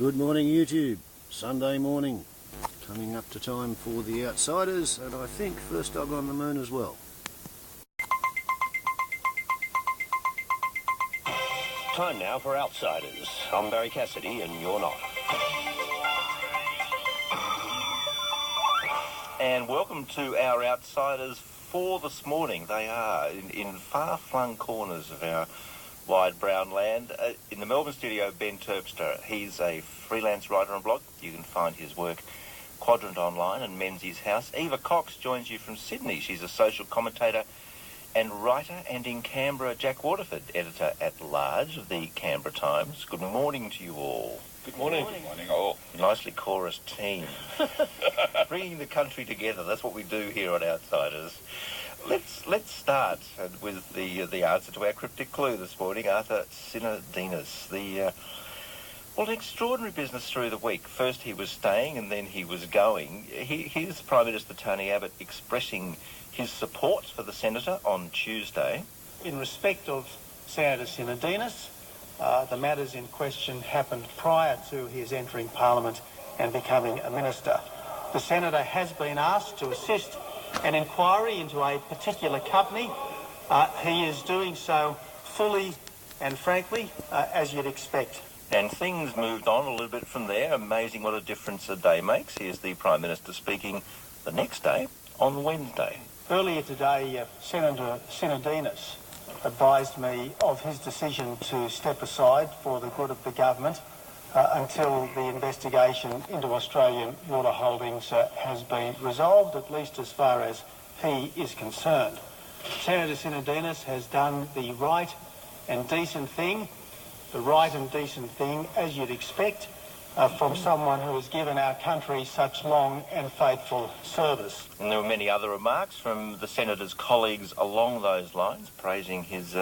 Good morning, YouTube. Sunday morning, coming up to time for the Outsiders, and I think first dog on the moon as well. Time now for Outsiders. I'm Barry Cassidy, and you're not. And welcome to our Outsiders for this morning. They are in far-flung corners of our wide brown land. In the Melbourne studio, Ben Terpstra. He's a freelance writer and blog. You can find his work Quadrant Online and Menzies House. Eva Cox joins you from Sydney. She's a social commentator and writer, and in Canberra, Jack Waterford, editor-at-large of the Canberra Times. Good morning to you all. Good morning. Good morning all. Nicely chorused team. Bringing the country together, that's what we do here on Outsiders. Let's start with the answer to our cryptic clue this morning. Arthur Sinodinos, an extraordinary business through the week. First he was staying and then he was going. Here's Prime Minister Tony Abbott expressing his support for the senator on Tuesday. In respect of Senator Sinodinos, the matters in question happened prior to his entering Parliament and becoming a minister. The senator has been asked to assist an inquiry into a particular company. He is doing so fully and frankly, as you'd expect. And things moved on a little bit from there. Amazing what a difference a day makes. Here's the Prime Minister speaking the next day, on Wednesday. Earlier today, Senator Sinodinos advised me of his decision to step aside for the good of the government until the investigation into Australian water holdings has been resolved, at least as far as he is concerned. Senator Sinodinos has done the right and decent thing, as you'd expect, from someone who has given our country such long and faithful service. And there were many other remarks from the Senator's colleagues along those lines, praising his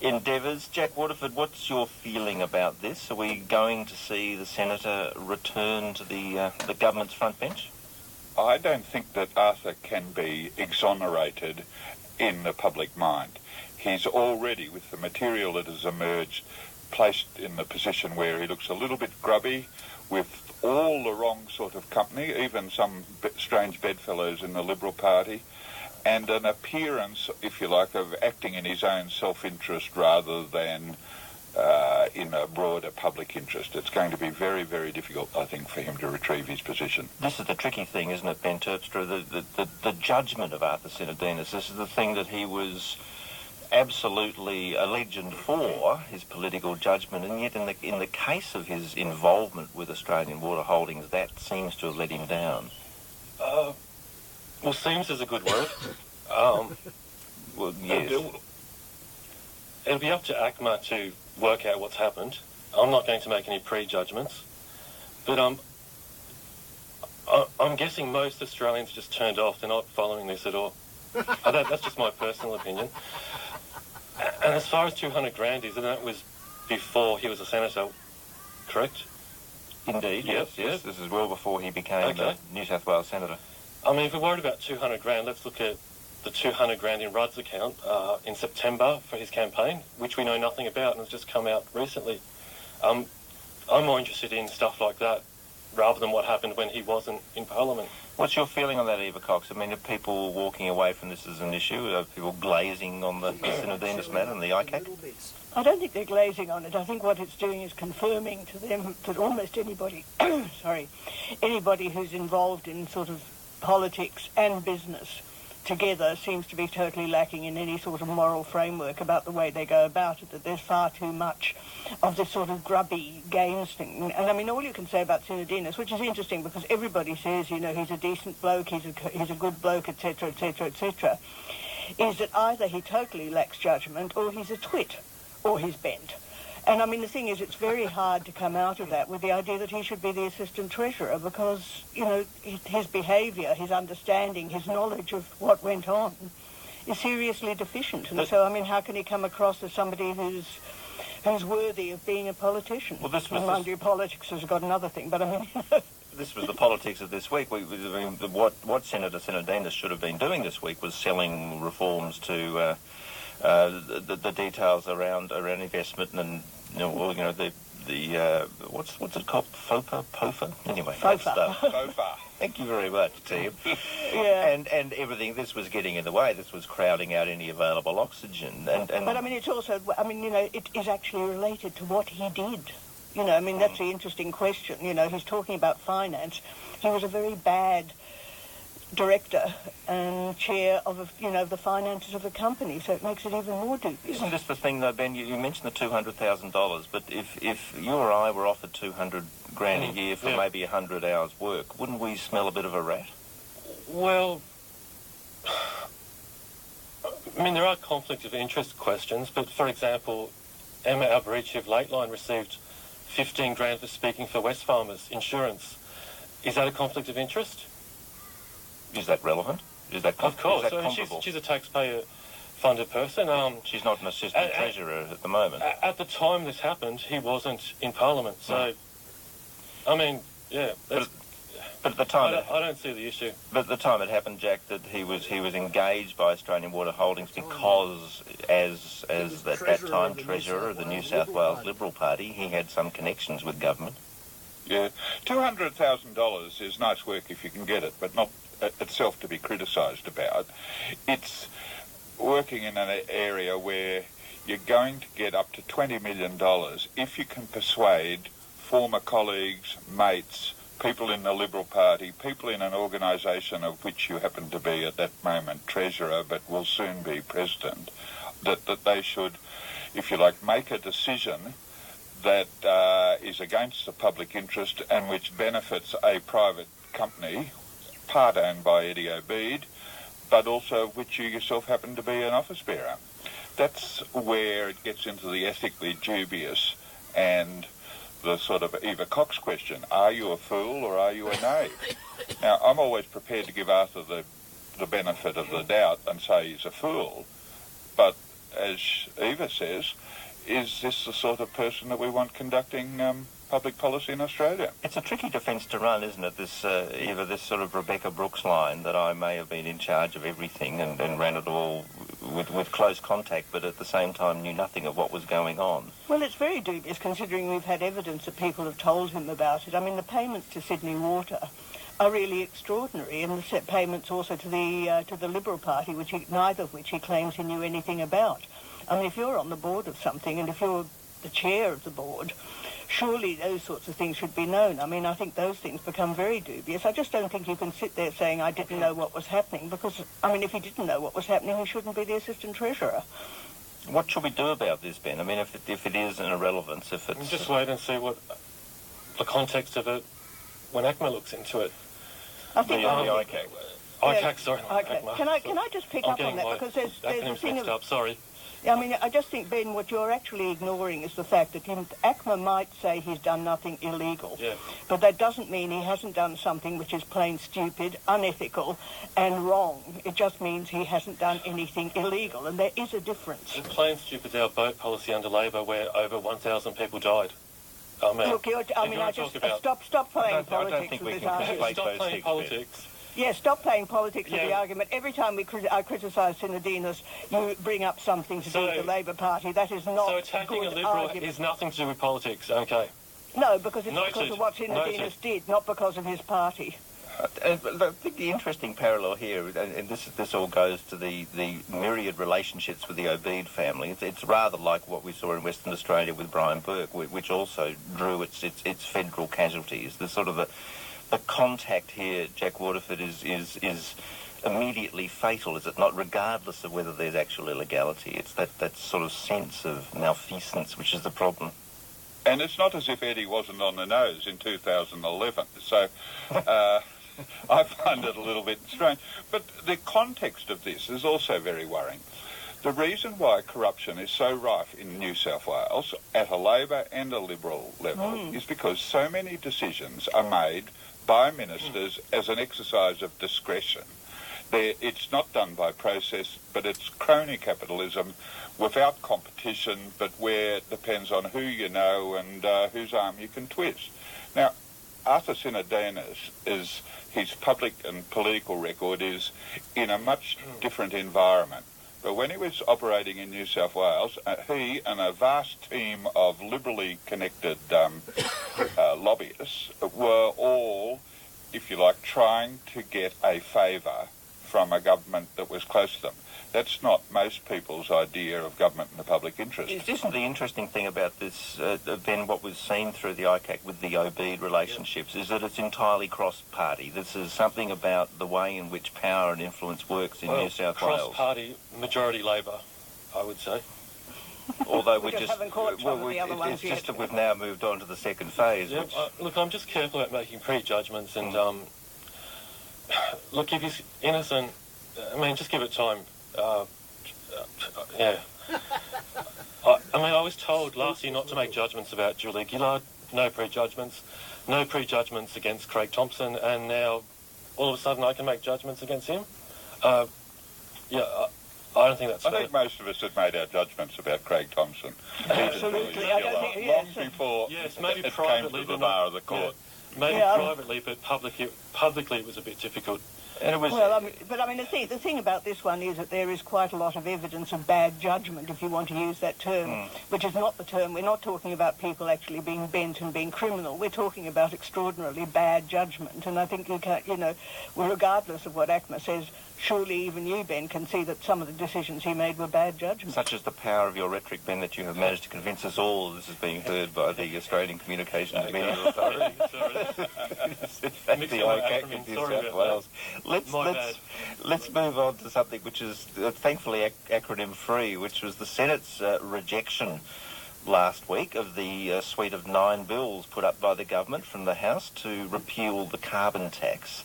endeavours. Jack Waterford, what's your feeling about this? Are we going to see the Senator return to the government's front bench? I don't think that Arthur can be exonerated in the public mind. He's already, with the material that has emerged, placed in the position where he looks a little bit grubby, with all the wrong sort of company, even some strange bedfellows in the Liberal Party, and an appearance, if you like, of acting in his own self-interest rather than in a broader public interest. It's going to be very, very difficult, I think, for him to retrieve his position. This is the tricky thing, isn't it, Ben Terpstra? The judgment of Arthur Sinodinos. This is the thing that he was absolutely a legend for, his political judgment, and yet in the case of his involvement with Australian water holdings, that seems to have let him down. Well, seems is a good word. Well, yes. It'll be up to ACMA to work out what's happened. I'm not going to make any prejudgments, but I'm guessing most Australians are just turned off. They're not following this at all. That's just my personal opinion. And as far as 200 grand is, and that was before he was a senator, correct? Indeed, yes. This is well before he became the New South Wales senator. I mean, if we're worried about 200 grand, let's look at the 200 grand in Rudd's account in September for his campaign, which we know nothing about and has just come out recently. I'm more interested in stuff like that rather than what happened when he wasn't in Parliament. What's your feeling on that, Eva Cox? I mean, are people walking away from this as an issue? Are people glazing on the Sinodinos matter and the ICAC? I don't think they're glazing on it. I think what it's doing is confirming to them that almost anybody, anybody who's involved in sort of politics and business together seems to be totally lacking in any sort of moral framework about the way they go about it, that there's far too much of this sort of grubby games thing. And I mean, all you can say about Sinodinos, which is interesting because everybody says, you know, he's a decent bloke, he's a good bloke, etc., etc., etc., is that either he totally lacks judgment or he's a twit or he's bent. And I mean, the thing is, it's very hard to come out of that with the idea that he should be the Assistant Treasurer because, you know, his behaviour, his understanding, his knowledge of what went on is seriously deficient. And so, I mean, how can he come across as somebody who's worthy of being a politician? Well, this was... Mind you, politics has got another thing, but I mean... This was the politics of this week. What Senator Sinodinos should have been doing this week was selling reforms to... the details around investment and the what's it called? FOFA? Anyway, FOFA. that stuff. FOFA. Thank you very much, Tim. Yeah. And everything, this was getting in the way. This was crowding out any available oxygen. And But I mean, it's also, I mean, you know, it is actually related to what he did. You know, I mean, that's the interesting question. You know, he's talking about finance. He was a very bad director and chair of, you know, the finances of the company, so it makes it even more dubious. Isn't this the thing, though, Ben? You mentioned the $200,000, but if you or I were offered $200,000 a year for maybe 100 hours' work, wouldn't we smell a bit of a rat? Well, I mean, there are conflict of interest questions, but for example, Emma Alberici of Lateline received $15,000 for speaking for Wesfarmers Insurance. Is that a conflict of interest? Is that relevant? Is that Of course. Is that I mean, comparable? she's a taxpayer-funded person. She's not an assistant treasurer at the moment. At the time this happened, he wasn't in Parliament. So, I mean, yeah. But at the time, I don't see the issue. But at the time it happened, Jack, that he was engaged by Australian Water Holdings because, as at that time treasurer of the New South Wales Liberal Party, he had some connections with government. Yeah, $200,000 is nice work if you can get it, but not itself to be criticised about. It's working in an area where you're going to get up to $20 million if you can persuade former colleagues, mates, people in the Liberal Party, people in an organisation of which you happen to be at that moment treasurer but will soon be president, that they should, if you like, make a decision that is against the public interest and which benefits a private company, part owned by Eddie Obeid, but also which you yourself happen to be an office bearer. That's where it gets into the ethically dubious and the sort of Eva Cox question, are you a fool or are you a knave? Now, I'm always prepared to give Arthur the benefit of the doubt and say he's a fool, but as Eva says, is this the sort of person that we want conducting public policy in Australia? It's a tricky defence to run, isn't it, this Eva, this sort of Rebecca Brooks line that I may have been in charge of everything and ran it all with close contact, but at the same time knew nothing of what was going on. Well, it's very dubious considering we've had evidence that people have told him about it. I mean, the payments to Sydney Water are really extraordinary, and the payments also to the Liberal Party, neither of which he claims he knew anything about. I mean, if you're on the board of something and if you're the chair of the board, surely those sorts of things should be known. I mean, I think those things become very dubious. I just don't think you can sit there saying, I didn't know what was happening, because, I mean, if he didn't know what was happening, he shouldn't be the Assistant Treasurer. What should we do about this, Ben? I mean, if it is an irrelevance, if it's... Just wait and see what the context of it when ACMA looks into it. I think... the ICAC. ICAC, sorry. Okay. ACMA. Can I just pick up on that? Because there's a thing of... up, sorry. I mean, I just think, Ben, what you're actually ignoring is the fact that ACMA might say he's done nothing illegal, but that doesn't mean he hasn't done something which is plain stupid, unethical, and wrong. It just means he hasn't done anything illegal, and there is a difference. And plain stupid is our boat policy under Labor, where over 1,000 people died. I mean, look, stop playing politics with this argument. Stop playing politics. Yes, stop playing politics with the argument. Every time I criticise Synodinos, you bring up something to do with the Labor Party. That is not so attacking a a good Liberal argument. is nothing to do with politics, okay? No, because it's because of what Synodinos did, not because of his party. I think the interesting parallel here, and this all goes to the myriad relationships with the Obeid family. It's rather like what we saw in Western Australia with Brian Burke, which also drew its federal casualties. The sort of the contact here, Jack Waterford, is immediately fatal, is it not? Regardless of whether there's actual illegality, it's that sort of sense of malfeasance which is the problem. And it's not as if Eddie wasn't on the nose in 2011, so I find it a little bit strange. But the context of this is also very worrying. The reason why corruption is so rife in New South Wales at a Labor and a Liberal level is because so many decisions are made by ministers as an exercise of discretion. It's not done by process, but it's crony capitalism without competition, but where it depends on who you know and whose arm you can twist. Now, Arthur Synodinos, his public and political record is in a much different environment. but when he was operating in New South Wales, he and a vast team of liberally connected lobbyists were all, if you like, trying to get a favour from a government that was close to them. That's not most people's idea of government in the public interest. Isn't the interesting thing about this, Ben, what was seen through the ICAC with the OB relationships, is that it's entirely cross-party. This is something about the way in which power and influence works in New South Wales. Cross-party, majority Labor, I would say. Although we just haven't caught some of the other ones it's yet. just that we've now moved on to the second phase. Yeah, look, I'm just careful about making prejudgments and, look, if he's innocent, I mean, just give it time. Yeah. I mean, I was told last year not to make judgments about Julie Gillard, no prejudgments against Craig Thompson, and now all of a sudden I can make judgments against him. I don't think that's fair. I think most of us had made our judgments about Craig Thompson. Absolutely. I don't think, yes. Long before maybe it privately, came to the bar of the court. Yeah, maybe privately, but publicly it was a bit difficult. And it was, the thing about this one is that there is quite a lot of evidence of bad judgment, if you want to use that term, which is not the term. We're not talking about people actually being bent and being criminal. We're talking about extraordinarily bad judgment. And I think you can't, regardless of what ACMA says, surely even you, Ben, can see that some of the decisions he made were bad judgment. Such as the power of your rhetoric, Ben, that you have managed to convince us all this is being heard by the Australian Communications Media Authority. The ICAC in New South Wales. Let's move on to something which is thankfully acronym-free, which was the Senate's rejection last week of the suite of 9 bills put up by the government from the House to repeal the carbon tax.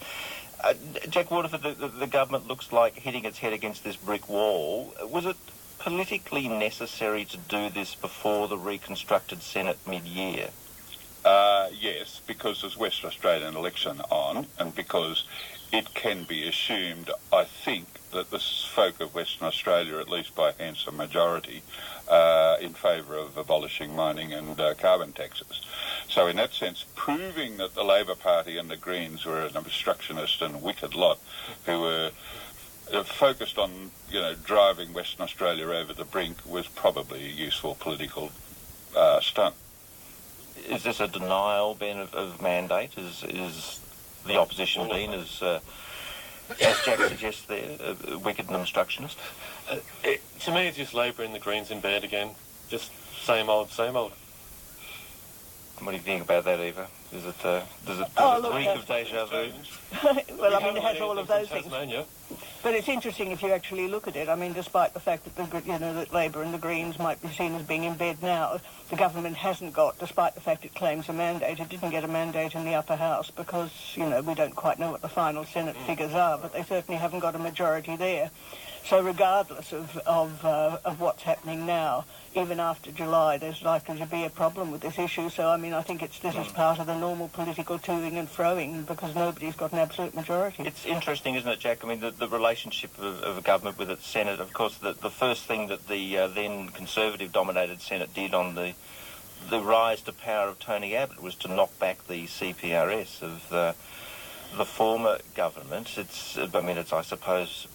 Jack Waterford, the government looks like hitting its head against this brick wall. Was it politically necessary to do this before the reconstructed Senate mid-year? Yes, because there's West Australian election on, and because it can be assumed, I think, that the folk of Western Australia, at least by a handsome majority, in favour of abolishing mining and carbon taxes. So in that sense, proving that the Labor Party and the Greens were an obstructionist and wicked lot who were focused on, driving Western Australia over the brink was probably a useful political stunt. Is this a denial, Ben, of mandate? Is the opposition been, as Jack suggests there, wicked and obstructionist? To me, it's just Labor and the Greens in bed again. Just same old, same old. What do you think about that, Eva? Does it reek of deja vu? Well, it has all of those things. Tasmania. But it's interesting if you actually look at it. I mean, despite the fact that that Labor and the Greens might be seen as being in bed now, the government hasn't got, despite the fact it claims a mandate, it didn't get a mandate in the upper house because, we don't quite know what the final Senate figures are, but they certainly haven't got a majority there. So regardless of what's happening now, even after July, there's likely to be a problem with this issue. So, I think this is part of the normal political toing and froing because nobody's got an absolute majority. It's interesting, isn't it, Jack? I mean, the relationship of a government with its Senate, of course, the first thing that the then Conservative-dominated Senate did on the rise to power of Tony Abbott was to knock back the CPRS of the former government. It's, I suppose,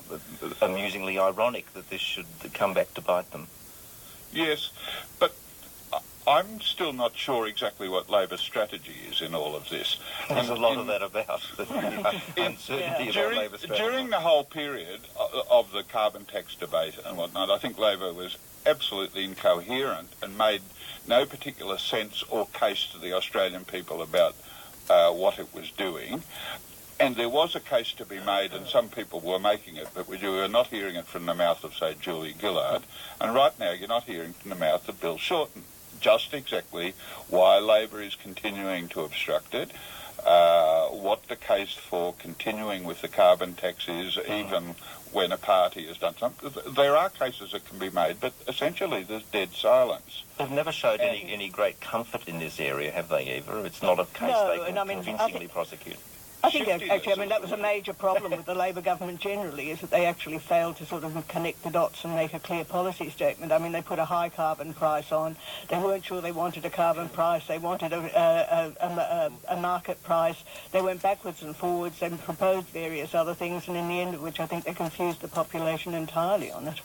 amusingly ironic that this should come back to bite them. Yes, but I'm still not sure exactly what Labor's strategy is in all of this. There's a lot of that about the uncertainty about Labour's strategy. During the whole period of the carbon tax debate and whatnot, I think Labor was absolutely incoherent and made no particular sense or case to the Australian people about what it was doing. And there was a case to be made, and some people were making it, but you were not hearing it from the mouth of, say, Julie Gillard. And right now you're not hearing from the mouth of Bill Shorten just exactly why Labor is continuing to obstruct it, what the case for continuing with the carbon tax is, even when a party has done something. There are cases that can be made, but essentially there's dead silence. They've never showed any great comfort in this area, have they, Eva? It's not a case they can convincingly prosecute. I think actually, I mean, that was a major problem with the Labor government generally, is that they actually failed to sort of connect the dots and make a clear policy statement. I mean, they put a high carbon price on. They weren't sure they wanted a carbon price. They wanted a market price. They went backwards and forwards. They proposed various other things, and in the end of which I think they confused the population entirely on it.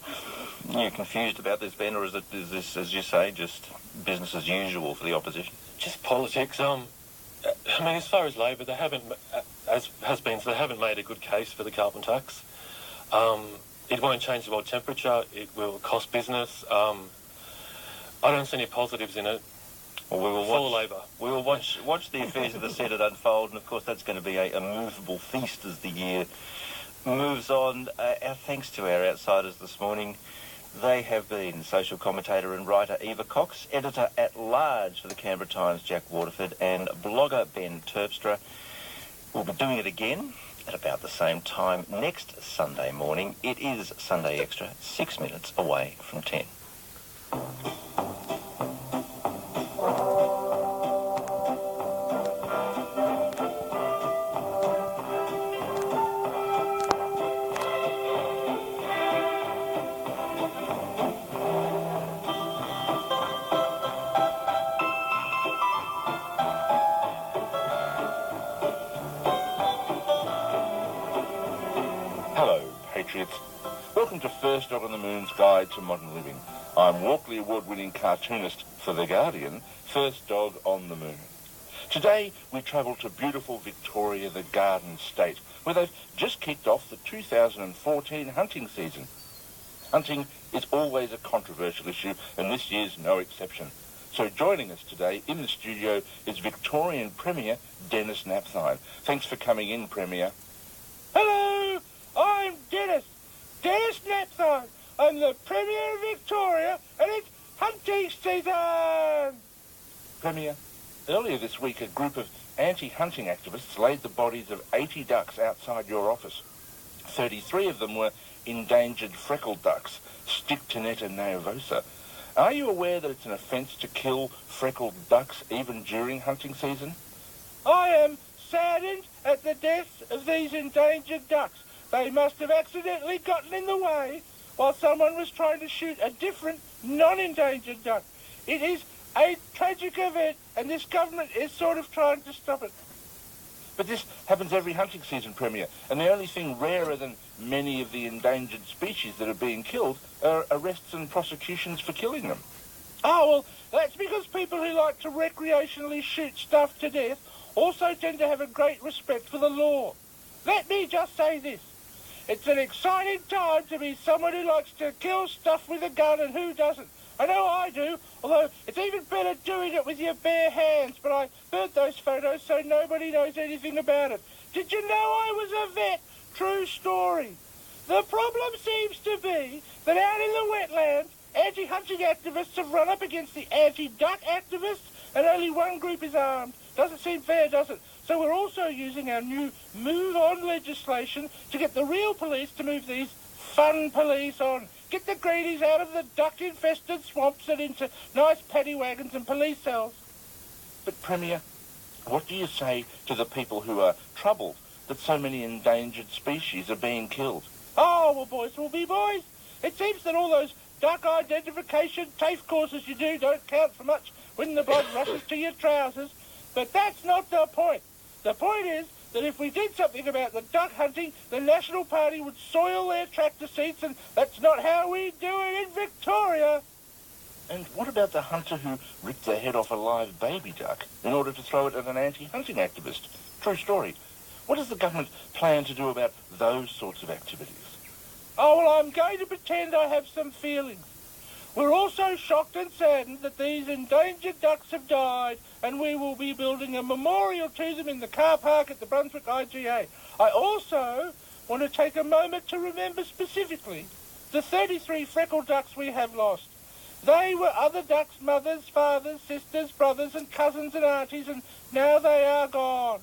You're confused about this, Ben, or is this, as you say, just business as usual for the opposition? Just politics. I mean, as far as Labor, they haven't, as has been, so they haven't made a good case for the carbon tax. It won't change the world temperature. It will cost business. I don't see any positives in it. Well, we will for Labor. We will watch the affairs of the Senate unfold, and of course that's going to be a movable feast as the year moves on. Our thanks to our outsiders this morning. They have been social commentator and writer Eva Cox, editor-at-large for the Canberra Times Jack Waterford, and blogger Ben Terpstra. We'll be doing it again at about the same time next Sunday morning. It is Sunday Extra, 6 minutes away from 10. Welcome to First Dog on the Moon's Guide to Modern Living. I'm Walkley Award-winning cartoonist for The Guardian, First Dog on the Moon. Today we travel to beautiful Victoria, the Garden State, where they've just kicked off the 2014 hunting season. Hunting is always a controversial issue, and this year's no exception. So joining us today in the studio is Victorian Premier Dennis Napthine. Thanks for coming in, Premier. Hello, I'm Dennis Napthine. I'm the Premier of Victoria, and it's hunting season! Premier, earlier this week a group of anti-hunting activists laid the bodies of 80 ducks outside your office. 33 of them were endangered freckled ducks, Stictonetta nervosa. Are you aware that it's an offence to kill freckled ducks even during hunting season? I am saddened at the deaths of these endangered ducks. They must have accidentally gotten in the way while someone was trying to shoot a different, non-endangered duck. It is a tragic event, and this government is sort of trying to stop it. But this happens every hunting season, Premier, and the only thing rarer than many of the endangered species that are being killed are arrests and prosecutions for killing them. Oh, well, that's because people who like to recreationally shoot stuff to death also tend to have a great respect for the law. Let me just say this. It's an exciting time to be someone who likes to kill stuff with a gun, and who doesn't? I know I do, although it's even better doing it with your bare hands, but I burnt those photos so nobody knows anything about it. Did you know I was a vet? True story. The problem seems to be that out in the wetlands, anti-hunting activists have run up against the anti-duck activists, and only one group is armed. Doesn't seem fair, does it? So we're also using our new Move On legislation to get the real police to move these fun police on. Get the greenies out of the duck-infested swamps and into nice paddy wagons and police cells. But, Premier, what do you say to the people who are troubled that so many endangered species are being killed? Oh, well, boys will be boys. It seems that all those duck identification TAFE courses you do don't count for much when the blood rushes to your trousers. But that's not the point. The point is that if we did something about the duck hunting, the National Party would soil their tractor seats, and that's not how we do it in Victoria. And what about the hunter who ripped the head off a live baby duck in order to throw it at an anti-hunting activist? True story. What does the government plan to do about those sorts of activities? Oh, well, I'm going to pretend I have some feelings. We're also shocked and saddened that these endangered ducks have died, and we will be building a memorial to them in the car park at the Brunswick IGA. I also want to take a moment to remember specifically the 33 freckled ducks we have lost. They were other ducks' mothers, fathers, sisters, brothers and cousins and aunties, and now they are gone.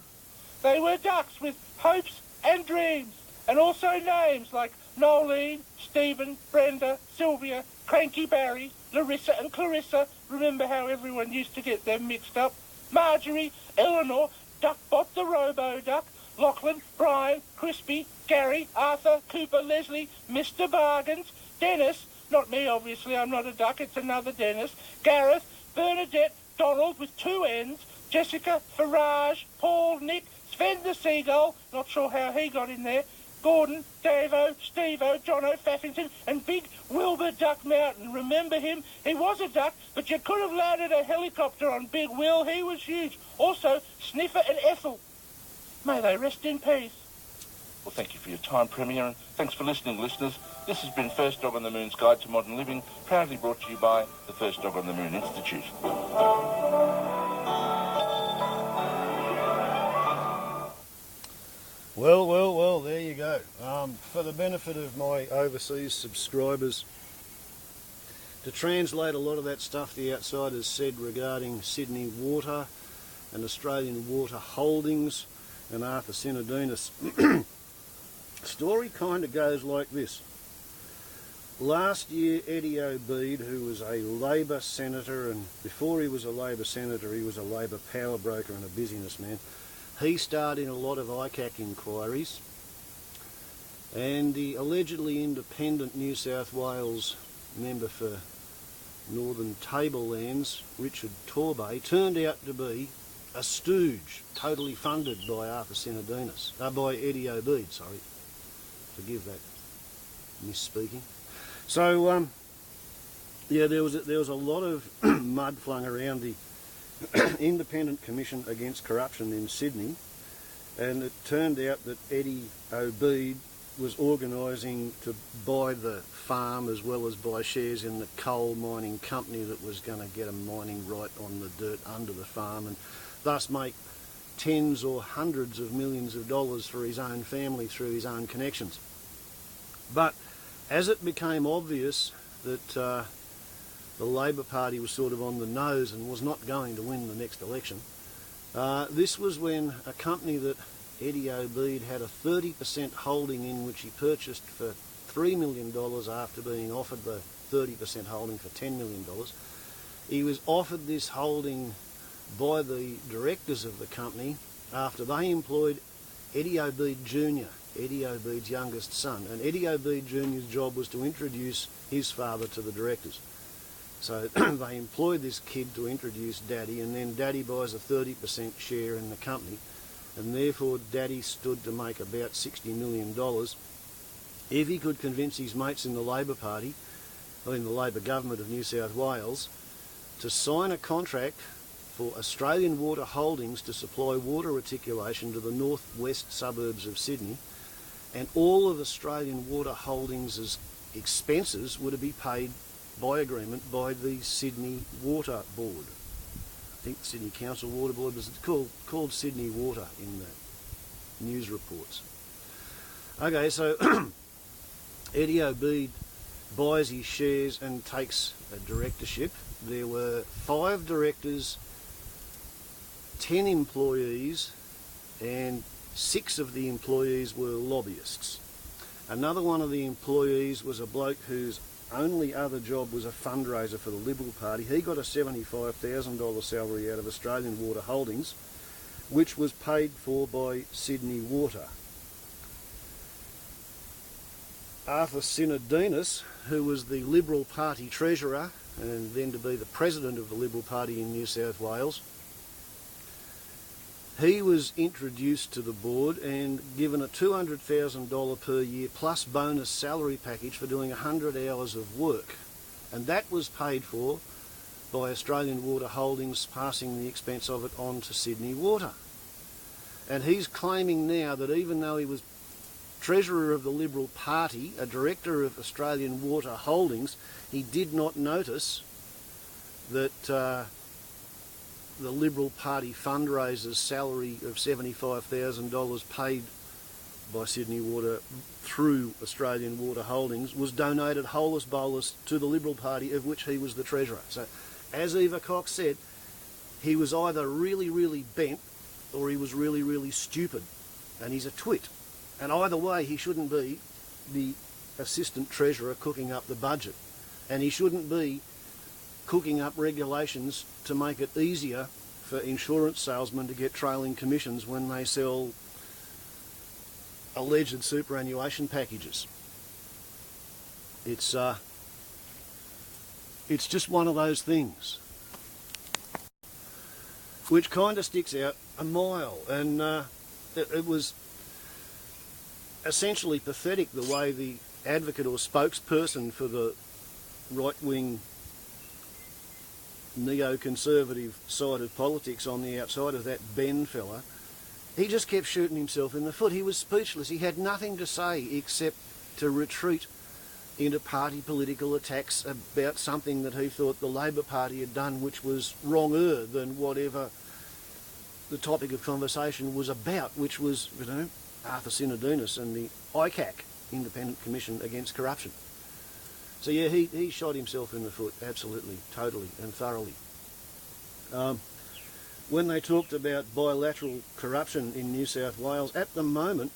They were ducks with hopes and dreams, and also names like Nolene, Stephen, Brenda, Sylvia, Cranky Barry, Larissa and Clarissa. Remember how everyone used to get them mixed up? Marjorie, Eleanor, Duckbot the Robo-Duck, Lachlan, Brian, Crispy, Gary, Arthur, Cooper, Leslie, Mr. Bargains, Dennis, not me obviously, I'm not a duck, it's another Dennis, Gareth, Bernadette, Donald with 2 N's, Jessica, Farage, Paul, Nick, Sven the Seagull, not sure how he got in there, Gordon, Davo, Stevo, Jono, Faffington, and Big Wilbur Duck Mountain. Remember him? He was a duck, but you could have landed a helicopter on Big Will. He was huge. Also, Sniffer and Ethel. May they rest in peace. Well, thank you for your time, Premier, and thanks for listening, listeners. This has been First Dog on the Moon's Guide to Modern Living, proudly brought to you by the First Dog on the Moon Institute. Well, there you go. For the benefit of my overseas subscribers, to translate a lot of that stuff the Outsiders said regarding Sydney Water and Australian Water Holdings and Arthur Sinodinos, story kind of goes like this. Last year, Eddie Obeid, who was a Labor senator, and before he was a Labor senator, he was a Labor power broker and a businessman, he starred in a lot of ICAC inquiries, and the allegedly independent New South Wales member for Northern Tablelands, Richard Torbay, turned out to be a stooge, totally funded by Arthur Sinodinos, by Eddie Obeid, sorry. Forgive that misspeaking. So, yeah, there was a lot of mud flung around the Independent Commission Against Corruption in Sydney, and it turned out that Eddie Obeid was organising to buy the farm as well as buy shares in the coal mining company that was going to get a mining right on the dirt under the farm and thus make tens or hundreds of millions of dollars for his own family through his own connections. But as it became obvious that the Labor Party was sort of on the nose and was not going to win the next election, this was when a company that Eddie Obeid had a 30% holding in, which he purchased for $3 million after being offered the 30% holding for $10 million. He was offered this holding by the directors of the company after they employed Eddie Obeid Jr., Eddie Obeid's youngest son. And Eddie Obeid Jr.'s job was to introduce his father to the directors. So they employed this kid to introduce Daddy, and then Daddy buys a 30% share in the company, and therefore Daddy stood to make about $60 million if he could convince his mates in the Labor Party, or in the Labor government of New South Wales, to sign a contract for Australian Water Holdings to supply water reticulation to the northwest suburbs of Sydney, and all of Australian Water Holdings' expenses were to be paid by agreement by the Sydney Water Board. I think the Sydney Council Water Board was called Sydney Water in the news reports. Okay, so Eddie Obeid buys his shares and takes a directorship. There were 5 directors, 10 employees, and 6 of the employees were lobbyists. Another one of the employees was a bloke whose only other job was a fundraiser for the Liberal Party. He got a $75,000 salary out of Australian Water Holdings, which was paid for by Sydney Water. Arthur Sinodinos, who was the Liberal Party treasurer and then to be the president of the Liberal Party in New South Wales, he was introduced to the board and given a $200,000 per year plus bonus salary package for doing 100 hours of work. And that was paid for by Australian Water Holdings passing the expense of it on to Sydney Water. And he's claiming now that even though he was treasurer of the Liberal Party, a director of Australian Water Holdings, he did not notice that the Liberal Party fundraiser's salary of $75,000 paid by Sydney Water through Australian Water Holdings was donated holus bolus to the Liberal Party, of which he was the treasurer. So, as Eva Cox said, he was either really, really bent or he was really, really stupid. And he's a twit. And either way, he shouldn't be the assistant treasurer cooking up the budget. And he shouldn't be cooking up regulations to make it easier for insurance salesmen to get trailing commissions when they sell alleged superannuation packages. It's just one of those things which kind of sticks out a mile, and it was essentially pathetic the way the advocate or spokesperson for the right-wing neoconservative side of politics on the outside of that Ben fella, he just kept shooting himself in the foot. He was speechless. He had nothing to say except to retreat into party political attacks about something that he thought the Labor Party had done, which was wronger than whatever the topic of conversation was about, which was, you know, Arthur Sinodinos and the ICAC, Independent Commission Against Corruption. So yeah, he shot himself in the foot, absolutely, totally and thoroughly. When they talked about bilateral corruption in New South Wales, at the moment,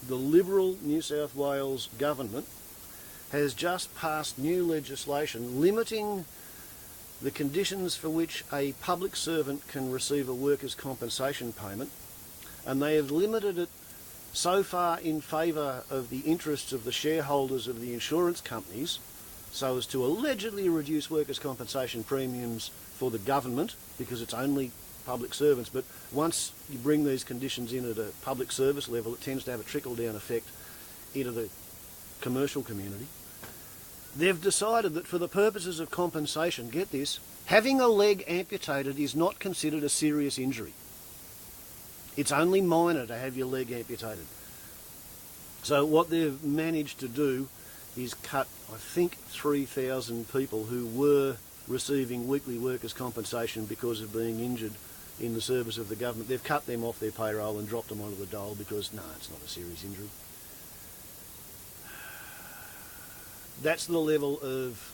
the Liberal New South Wales government has just passed new legislation limiting the conditions for which a public servant can receive a workers' compensation payment, and they have limited it so far in favour of the interests of the shareholders of the insurance companies, so as to allegedly reduce workers' compensation premiums for the government, because it's only public servants. But once you bring these conditions in at a public service level, it tends to have a trickle-down effect into the commercial community. They've decided that for the purposes of compensation, get this, having a leg amputated is not considered a serious injury. It's only minor to have your leg amputated. So what they've managed to do is cut, I think, 3,000 people who were receiving weekly workers' compensation because of being injured in the service of the government. They've cut them off their payroll and dropped them onto the dole because, no, it's not a serious injury. That's the level of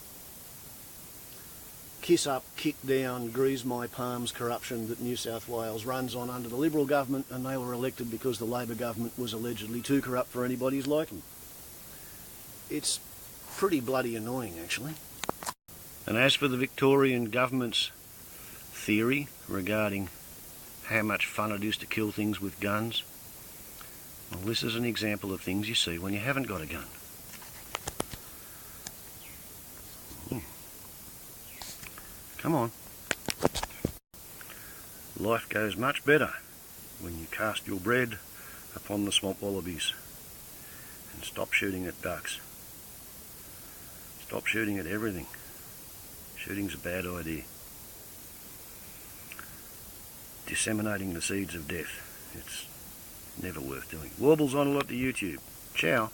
kiss up, kick down, grease my palms corruption that New South Wales runs on under the Liberal government, and they were elected because the Labor government was allegedly too corrupt for anybody's liking. It's pretty bloody annoying, actually. And as for the Victorian government's theory regarding how much fun it is to kill things with guns, well, this is an example of things you see when you haven't got a gun. Come on. Life goes much better when you cast your bread upon the swamp wallabies and stop shooting at ducks. Stop shooting at everything. Shooting's a bad idea. Disseminating the seeds of death. It's never worth doing. Warbles on a lot to YouTube. Ciao.